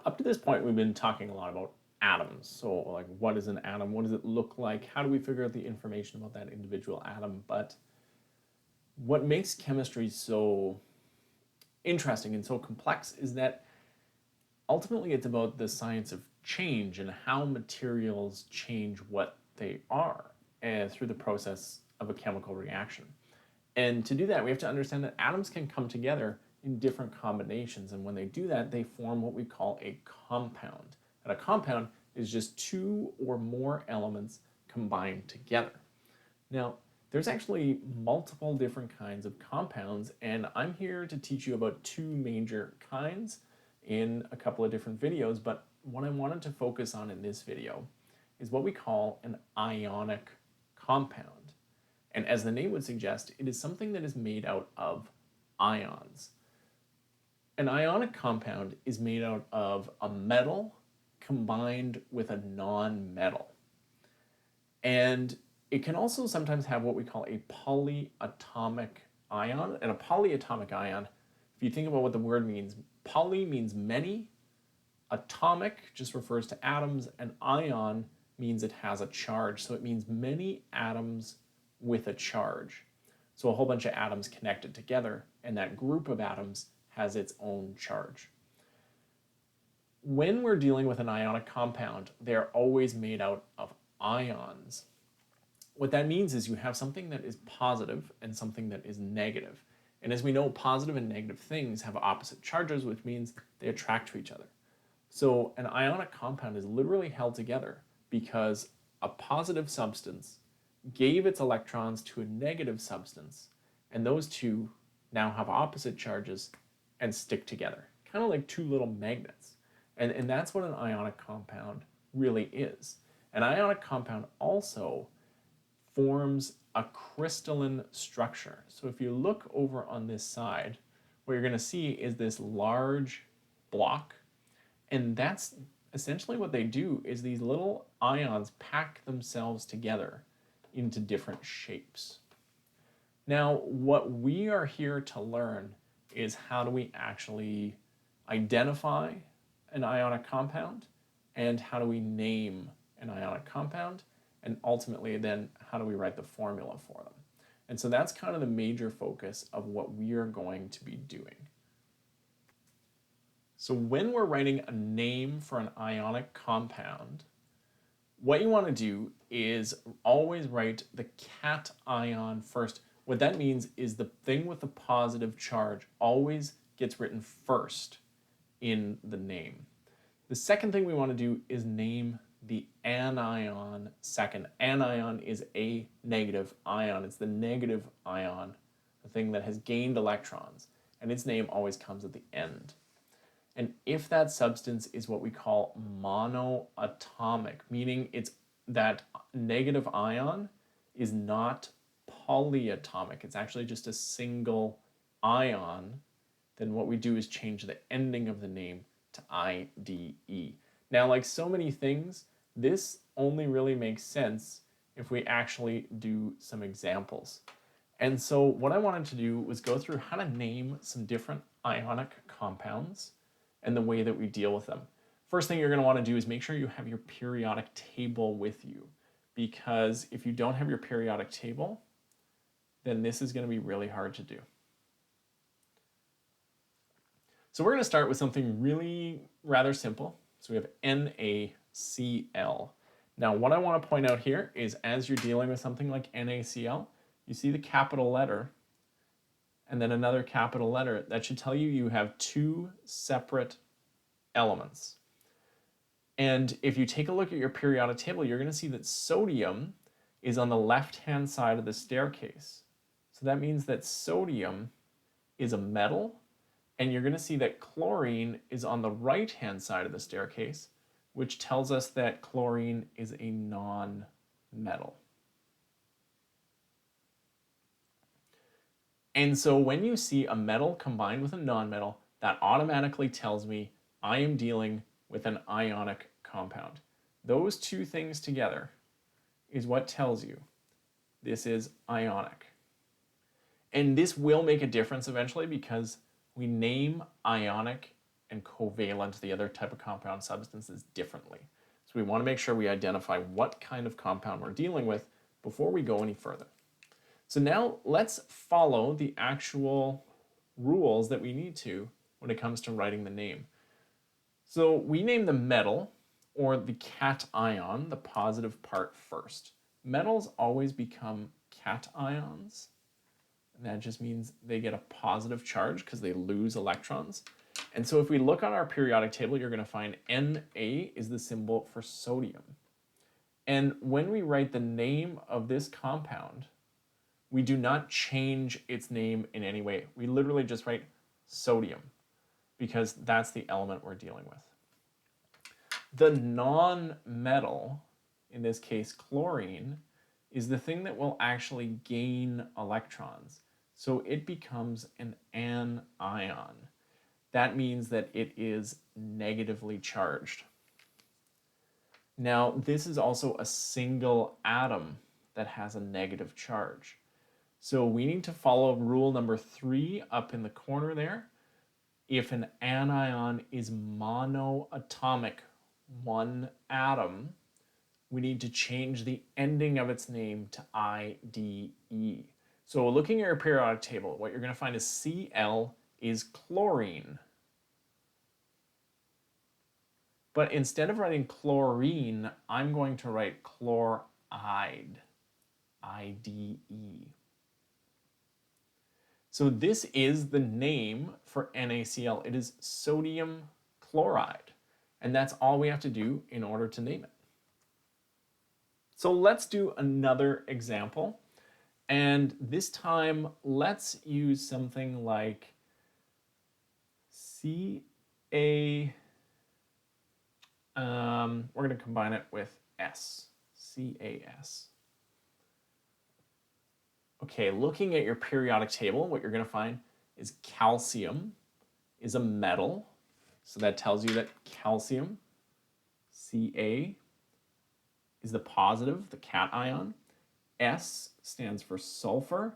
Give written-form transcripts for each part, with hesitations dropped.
Up to this point, we've been talking a lot about atoms. So, like, what is an atom? What does it look like? How do we figure out the information about that individual atom? But what makes chemistry so interesting and so complex is that ultimately it's about the science of change and how materials change what they are through the process of a chemical reaction. And to do that, we have to understand that atoms can come together in different combinations. And when they do that, they form what we call a compound. And a compound is just two or more elements combined together. Now, there's actually multiple different kinds of compounds, and I'm here to teach you about two major kinds in a couple of different videos, but what I wanted to focus on in this video is what we call an ionic compound. And as the name would suggest, it is something that is made out of ions. An ionic compound is made out of a metal combined with a non-metal. And it can also sometimes have what we call a polyatomic ion. And a polyatomic ion, if you think about what the word means, poly means many, atomic just refers to atoms, and ion means it has a charge. So it means many atoms with a charge. So a whole bunch of atoms connected together, and that group of atoms has its own charge. When we're dealing with an ionic compound, they're always made out of ions. What that means is you have something that is positive and something that is negative. And as we know, positive and negative things have opposite charges, which means they attract to each other. So an ionic compound is literally held together because a positive substance gave its electrons to a negative substance, and those two now have opposite charges and stick together, kind of like two little magnets. And that's what an ionic compound really is. An ionic compound also forms a crystalline structure. So if you look over on this side, what you're going to see is this large block, and that's essentially what they do is these little ions pack themselves together into different shapes. Now, what we are here to learn is how do we actually identify an ionic compound, and how do we name an ionic compound, and ultimately then how do we write the formula for them. And so that's kind of the major focus of what we are going to be doing. So when we're writing a name for an ionic compound, what you want to do is always write the cation first. What that means is the thing with the positive charge always gets written first in the name. The second thing we want to do is name the anion second. Anion is a negative ion. It's the negative ion, the thing that has gained electrons, and its name always comes at the end. And if that substance is what we call monoatomic, meaning it's that negative ion is not polyatomic, it's actually just a single ion, then what we do is change the ending of the name to IDE. Now, like so many things, this only really makes sense if we actually do some examples. And so what I wanted to do was go through how to name some different ionic compounds and the way that we deal with them. First thing you're going to want to do is make sure you have your periodic table with you, because if you don't have your periodic table, then this is going to be really hard to do. So we're going to start with something really rather simple. So we have NaCl. Now what I want to point out here is as you're dealing with something like NaCl, you see the capital letter and then another capital letter. That should tell you you have two separate elements. And if you take a look at your periodic table, you're going to see that sodium is on the left-hand side of the staircase. So that means that sodium is a metal, and you're going to see that chlorine is on the right-hand side of the staircase, which tells us that chlorine is a non-metal. And so when you see a metal combined with a non-metal, that automatically tells me I am dealing with an ionic compound. Those two things together is what tells you this is ionic. And this will make a difference eventually because we name ionic and covalent, the other type of compound substances, differently. So we want to make sure we identify what kind of compound we're dealing with before we go any further. So now let's follow the actual rules that we need to when it comes to writing the name. So we name the metal or the cation, the positive part, first. Metals always become cations, and that just means they get a positive charge because they lose electrons. And so if we look on our periodic table, you're going to find Na is the symbol for sodium. And when we write the name of this compound, we do not change its name in any way. We literally just write sodium because that's the element we're dealing with. The non-metal, in this case chlorine, is the thing that will actually gain electrons. So it becomes an anion. That means that it is negatively charged. Now, this is also a single atom that has a negative charge. So we need to follow rule number 3 up in the corner there. If an anion is monoatomic, one atom, we need to change the ending of its name to IDE. So looking at your periodic table, what you're going to find is Cl is chlorine. But instead of writing chlorine, I'm going to write chloride, IDE. So this is the name for NaCl. It is sodium chloride. And that's all we have to do in order to name it. So let's do another example. And this time, let's use something like Ca. We're going to combine it with S, CaS. Okay, looking at your periodic table, what you're going to find is calcium is a metal. So that tells you that calcium, Ca, is the positive, the cation. S stands for sulfur.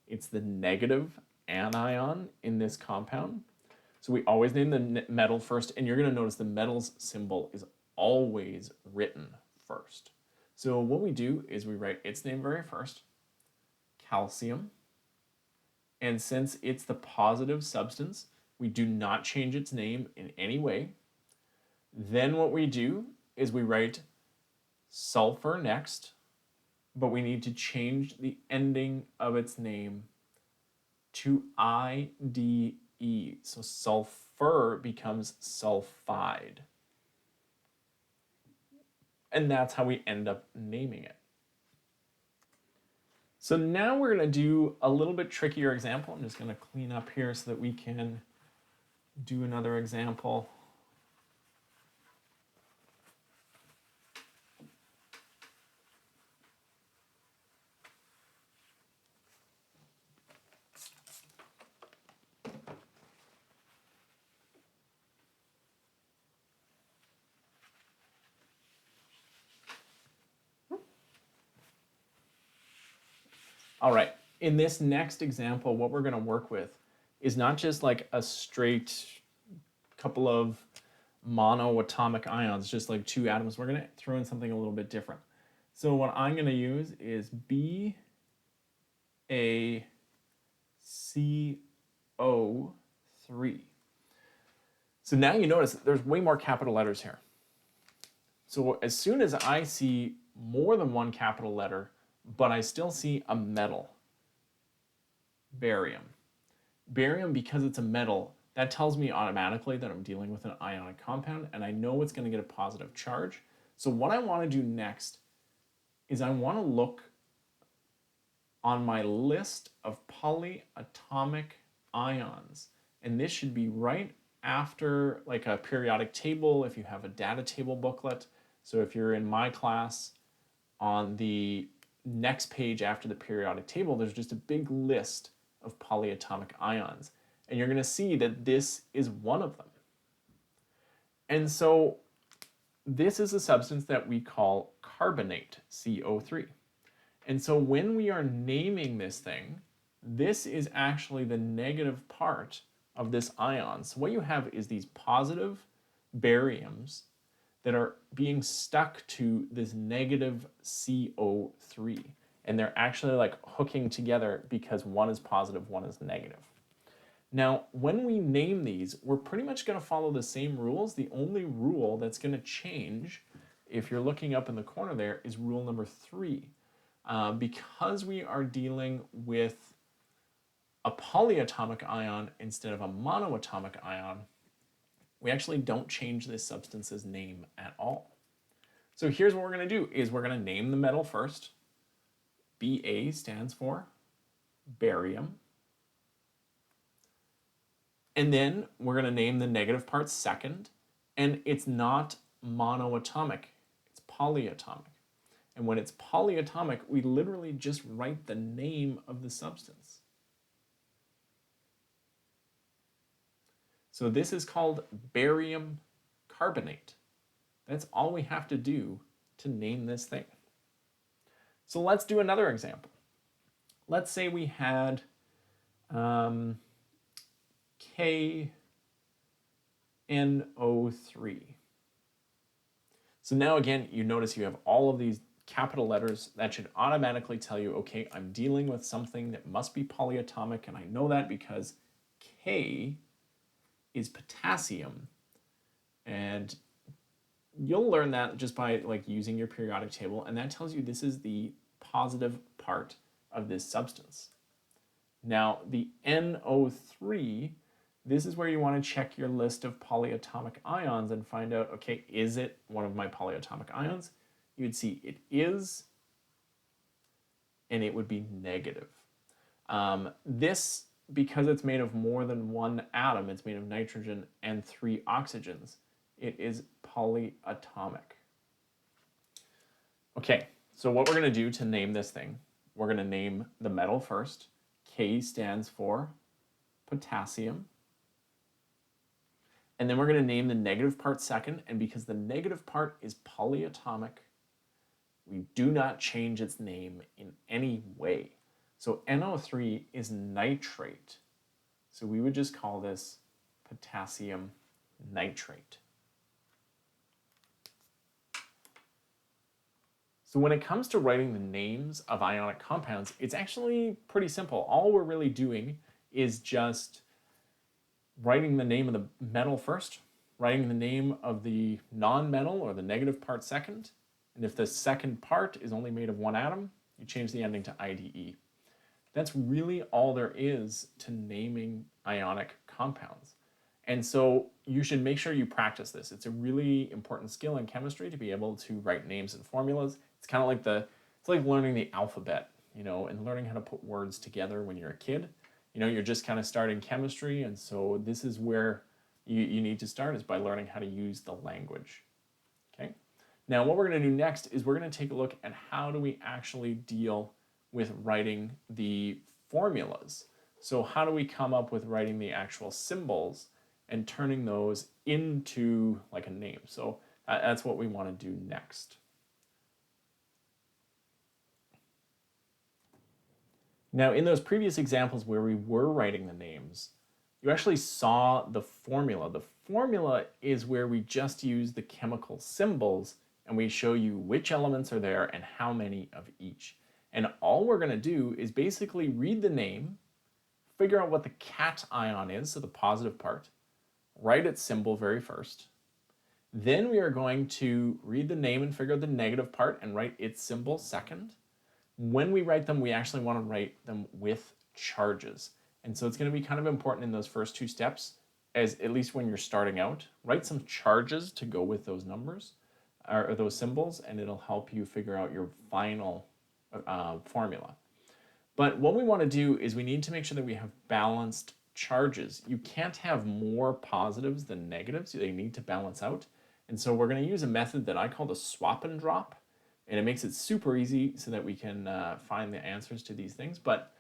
It's the negative anion in this compound. So we always name the metal first, and you're going to notice the metal's symbol is always written first. So what we do is we write its name very first, calcium, and since it's the positive substance, we do not change its name in any way. Then what we do is we write sulfur next, but we need to change the ending of its name to IDE. So sulfur becomes sulfide. And that's how we end up naming it. So now we're going to do a little bit trickier example. I'm just going to clean up here so that we can do another example. All right, in this next example, what we're going to work with is not just like a straight couple of monoatomic ions, just like two atoms. We're going to throw in something a little bit different. So what I'm going to use is BaCO3. So now you notice there's way more capital letters here. So as soon as I see more than one capital letter, but I still see a metal, barium. Barium, because it's a metal, that tells me automatically that I'm dealing with an ionic compound, and I know it's going to get a positive charge. So what I want to do next is I want to look on my list of polyatomic ions, and this should be right after like a periodic table if you have a data table booklet. So if you're in my class, on the next page after the periodic table, there's just a big list of polyatomic ions. And you're going to see that this is one of them. And so this is a substance that we call carbonate, CO3. And so when we are naming this thing, this is actually the negative part of this ion. So what you have is these positive bariums that are being stuck to this negative CO3. And they're actually like hooking together because one is positive, one is negative. Now, when we name these, we're pretty much going to follow the same rules. The only rule that's going to change, if you're looking up in the corner there, is rule number 3. Because we are dealing with a polyatomic ion instead of a monoatomic ion, we actually don't change this substance's name at all. So here's what we're going to do is we're going to name the metal first. Ba stands for barium. And then we're going to name the negative part second. And it's not monoatomic, it's polyatomic. And when it's polyatomic, we literally just write the name of the substance. So this is called barium carbonate. That's all we have to do to name this thing. So let's do another example. Let's say we had KNO3. So now again, you notice you have all of these capital letters. That should automatically tell you, okay, I'm dealing with something that must be polyatomic, and I know that because K is potassium. And you'll learn that just by like using your periodic table, and that tells you this is the positive part of this substance. Now, the NO3, this is where you want to check your list of polyatomic ions and find out, okay, is it one of my polyatomic ions? You would see it is, and it would be negative. This, because it's made of more than one atom, it's made of nitrogen and 3 oxygens, it is polyatomic. Okay, so what we're going to do to name this thing, we're going to name the metal first. K stands for potassium. And then we're going to name the negative part second. And because the negative part is polyatomic, we do not change its name in any way. So NO3 is nitrate. So we would just call this potassium nitrate. So when it comes to writing the names of ionic compounds, it's actually pretty simple. All we're really doing is just writing the name of the metal first, writing the name of the non-metal or the negative part second, and if the second part is only made of one atom, you change the ending to IDE. That's really all there is to naming ionic compounds. And so you should make sure you practice this. It's a really important skill in chemistry to be able to write names and formulas. It's kind of like it's like learning the alphabet, and learning how to put words together when you're a kid. You're just kind of starting chemistry, and so this is where you need to start, is by learning how to use the language. Okay. Now what we're going to do next is we're going to take a look at how do we actually deal with writing the formulas. So how do we come up with writing the actual symbols and turning those into like a name? So that's what we want to do next. Now, in those previous examples where we were writing the names, you actually saw the formula. The formula is where we just use the chemical symbols and we show you which elements are there and how many of each. And all we're going to do is basically read the name, figure out what the cation is, so the positive part, write its symbol very first. Then we are going to read the name and figure out the negative part and write its symbol second. When we write them, we actually want to write them with charges. And so it's going to be kind of important in those first 2 steps, as at least when you're starting out, write some charges to go with those numbers or those symbols, and it'll help you figure out your final formula. But what we want to do is we need to make sure that we have balanced charges. You can't have more positives than negatives. They need to balance out. And so we're going to use a method that I call the swap and drop. And it makes it super easy so that we can find the answers to these things. But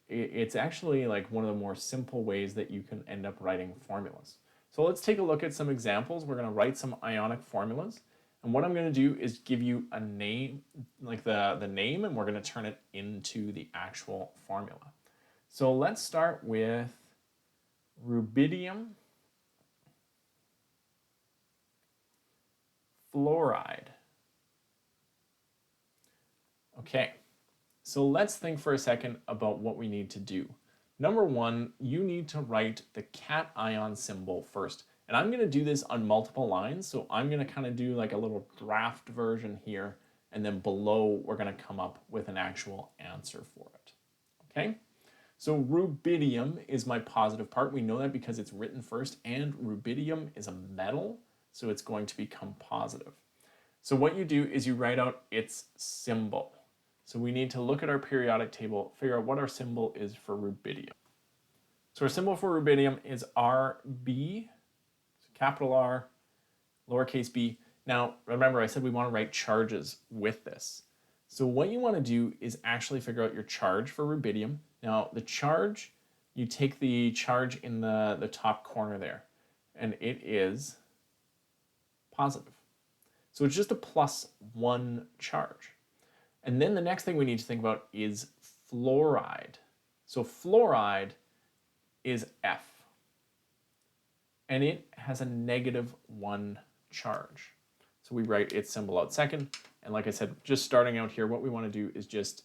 it's actually like one of the more simple ways that you can end up writing formulas. So let's take a look at some examples. We're going to write some ionic formulas. And what I'm going to do is give you a name, like the name, and we're going to turn it into the actual formula. So let's start with rubidium fluoride. Okay, so let's think for a second about what we need to do. Number one, you need to write the cation symbol first. And I'm going to do this on multiple lines, so I'm going to kind of do like a little draft version here, and then below we're going to come up with an actual answer for it. Okay? So rubidium is my positive part. We know that because it's written first, and rubidium is a metal, so it's going to become positive. So what you do is you write out its symbol. So we need to look at our periodic table, figure out what our symbol is for rubidium. So our symbol for rubidium is Rb, so capital R, lowercase b. Now, remember I said we want to write charges with this. So what you want to do is actually figure out your charge for rubidium. Now, the charge, you take the charge in the top corner there, and it is positive. So it's just a +1 charge. And then the next thing we need to think about is fluoride. So fluoride is F, and it has a -1 charge. So we write its symbol out second. And like I said, just starting out here, what we want to do is just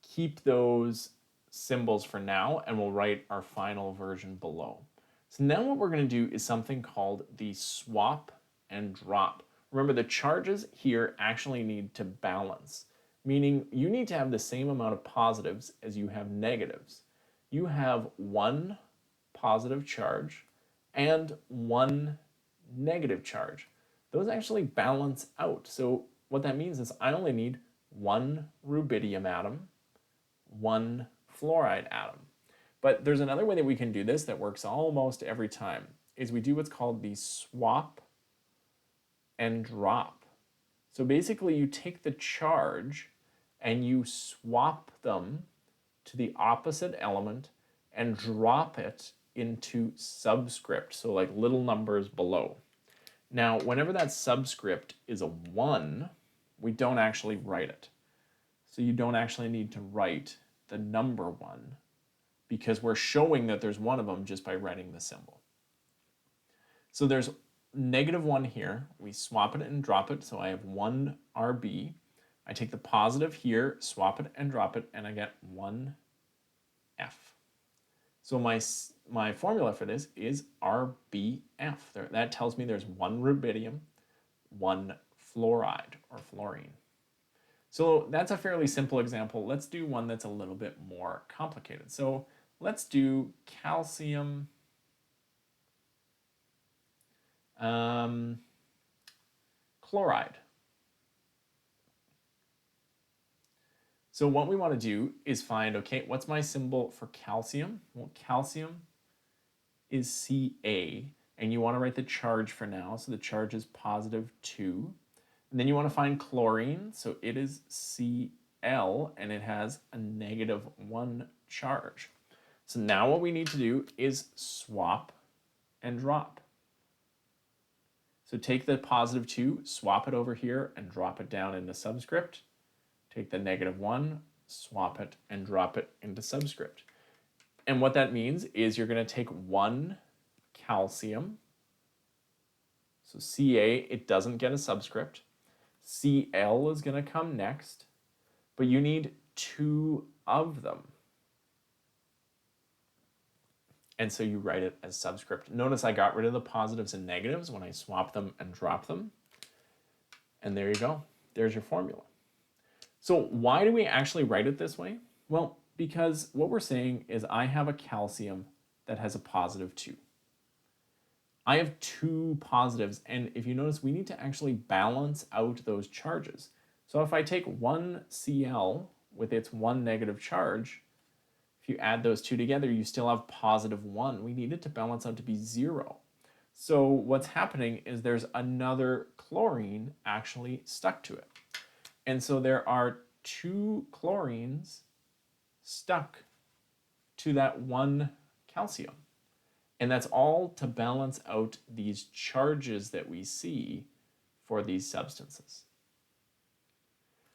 keep those symbols for now, and we'll write our final version below. So now what we're going to do is something called the swap and drop. Remember, the charges here actually need to balance, meaning you need to have the same amount of positives as you have negatives. You have 1 positive charge and 1 negative charge. Those actually balance out. So what that means is I only need 1 rubidium atom, 1 fluoride atom. But there's another way that we can do this that works almost every time, is we do what's called the swap and drop. So basically you take the charge and you swap them to the opposite element and drop it into subscript, so like little numbers below. Now, whenever that subscript is a 1, we don't actually write it. So you don't actually need to write the number 1 because we're showing that there's one of them just by writing the symbol. So there's -1 here. We swap it and drop it, so I have 1 Rb. I take the positive here, swap it and drop it, and I get 1 F. So my formula for this is RBF. That tells me there's 1 rubidium, 1 fluoride or fluorine. So that's a fairly simple example. Let's do one that's a little bit more complicated. So let's do calcium chloride. So what we want to do is find, okay, what's my symbol for calcium? Well, calcium is Ca, and you want to write the charge for now. So the charge is +2. And then you want to find chlorine. So it is Cl, and it has a -1 charge. So now what we need to do is swap and drop. So take the +2, swap it over here, and drop it down into subscript. Take the -1, swap it, and drop it into subscript. And what that means is you're going to take 1 calcium. So Ca, it doesn't get a subscript. Cl is going to come next, but you need 2 of them. And so you write it as subscript. Notice I got rid of the positives and negatives when I swap them and drop them. And there you go. There's your formula. So why do we actually write it this way? Well, because what we're saying is I have a calcium that has a +2. I have 2 positives, and if you notice, we need to actually balance out those charges. So if I take 1 Cl with its 1 negative charge, if you add those 2 together, you still have +1. We need it to balance out to be 0. So what's happening is there's another chlorine actually stuck to it. And so there are 2 chlorines stuck to that 1 calcium. And that's all to balance out these charges that we see for these substances.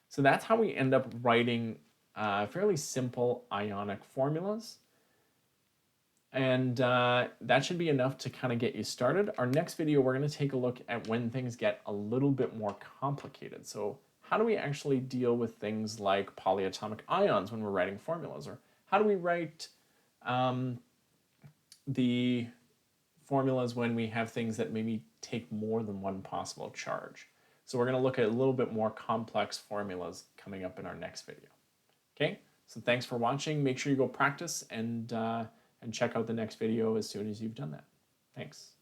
So that's how we end up writing fairly simple ionic formulas. And that should be enough to kind of get you started. Our next video, we're going to take a look at when things get a little bit more complicated. So how do we actually deal with things like polyatomic ions when we're writing formulas? Or how do we write the formulas when we have things that maybe take more than one possible charge? So we're going to look at a little bit more complex formulas coming up in our next video. Okay, so thanks for watching. Make sure you go practice and check out the next video as soon as you've done that. Thanks.